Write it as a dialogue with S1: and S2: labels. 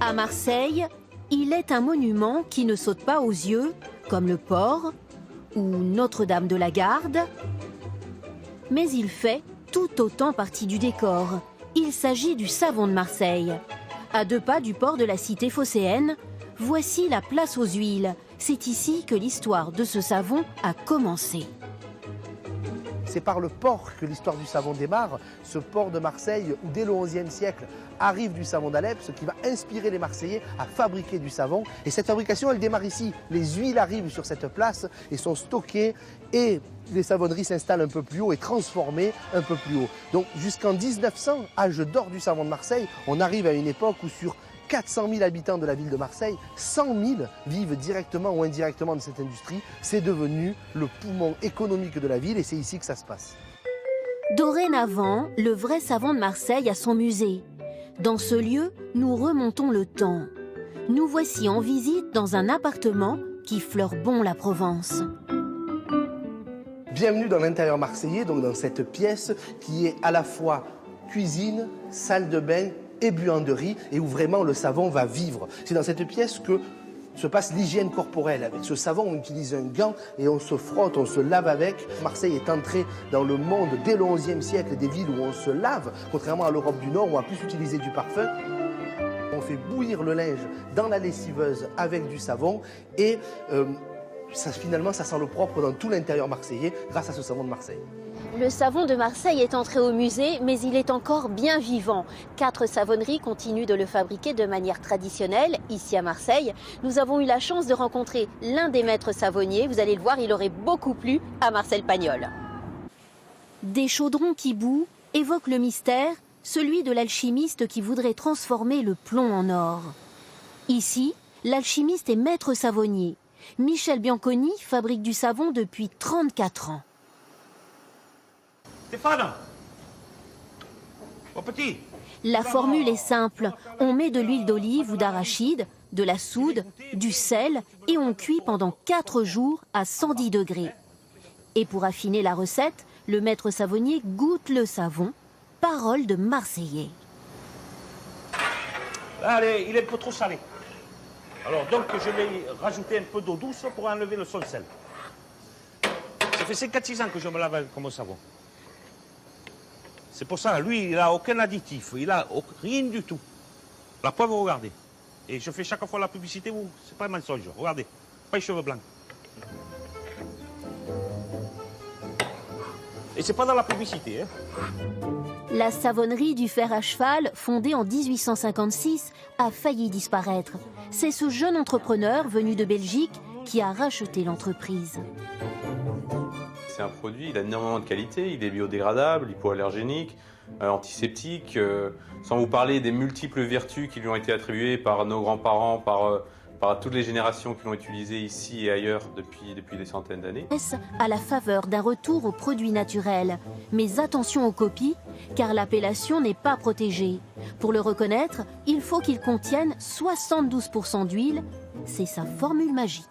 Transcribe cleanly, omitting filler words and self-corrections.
S1: À Marseille, il est un monument qui ne saute pas aux yeux, comme le port ou Notre-Dame de la Garde. Mais il fait tout autant partie du décor. Il s'agit du savon de Marseille. À 2 pas du port de la cité phocéenne, voici la place aux huiles. C'est ici que l'histoire de ce savon a commencé.
S2: C'est par le port que l'histoire du savon démarre, ce port de Marseille où dès le XIe siècle arrive du savon d'Alep, ce qui va inspirer les Marseillais à fabriquer du savon. Et cette fabrication, elle démarre ici. Les huiles arrivent sur cette place et sont stockées et les savonneries s'installent un peu plus haut et transformées un peu plus haut. Donc jusqu'en 1900, âge d'or du savon de Marseille, on arrive à une époque où sur 400 000 habitants de la ville de Marseille, 100 000 vivent directement ou indirectement de cette industrie. C'est devenu le poumon économique de la ville et c'est ici que ça se passe.
S1: Dorénavant, le vrai savon de Marseille a son musée. Dans ce lieu, nous remontons le temps. Nous voici en visite dans un appartement qui fleure bon la Provence.
S2: Bienvenue dans l'intérieur marseillais, donc dans cette pièce qui est à la fois cuisine, salle de bain et buanderie, et où vraiment le savon va vivre. C'est dans cette pièce que se passe l'hygiène corporelle. Avec ce savon, on utilise un gant et on se frotte, on se lave avec. Marseille est entrée dans le monde dès le XIe siècle des villes où on se lave, contrairement à l'Europe du Nord où on a plus utilisé du parfum. On fait bouillir le linge dans la lessiveuse avec du savon et finalement ça sent le propre dans tout l'intérieur marseillais grâce à ce savon de Marseille.
S1: Le savon de Marseille est entré au musée, mais il est encore bien vivant. 4 savonneries continuent de le fabriquer de manière traditionnelle, ici à Marseille. Nous avons eu la chance de rencontrer l'un des maîtres savonniers. Vous allez le voir, il aurait beaucoup plu à Marcel Pagnol. Des chaudrons qui bouent évoquent le mystère, celui de l'alchimiste qui voudrait transformer le plomb en or. Ici, l'alchimiste est maître savonnier. Michel Bianconi fabrique du savon depuis 34 ans.
S3: Stéphane, mon petit.
S1: La formule est simple. On met de l'huile d'olive ou d'arachide, de la soude, du sel et on cuit pendant 4 jours à 110 degrés. Et pour affiner la recette, le maître savonnier goûte le savon. Parole de Marseillais.
S3: Allez, il est un peu trop salé. Alors donc je vais rajouter un peu d'eau douce pour enlever le son sel. Ça fait 56 ans que je me lave avec mon savon. C'est pour ça, lui, il n'a aucun additif, il n'a rien du tout. La preuve, regardez. Et je fais chaque fois la publicité, c'est pas un mensonge. Regardez, pas les cheveux blancs. Et c'est pas dans la publicité, hein.
S1: La savonnerie du fer à cheval, fondée en 1856, a failli disparaître. C'est ce jeune entrepreneur venu de Belgique qui a racheté l'entreprise.
S4: C'est un produit, il a énormément de qualité, il est biodégradable, hypoallergénique, antiseptique, sans vous parler des multiples vertus qui lui ont été attribuées par nos grands-parents, par toutes les générations qui l'ont utilisé ici et ailleurs depuis des centaines d'années.
S1: À la faveur d'un retour aux produits naturels. Mais attention aux copies, car l'appellation n'est pas protégée. Pour le reconnaître, il faut qu'il contienne 72% d'huile. C'est sa formule magique.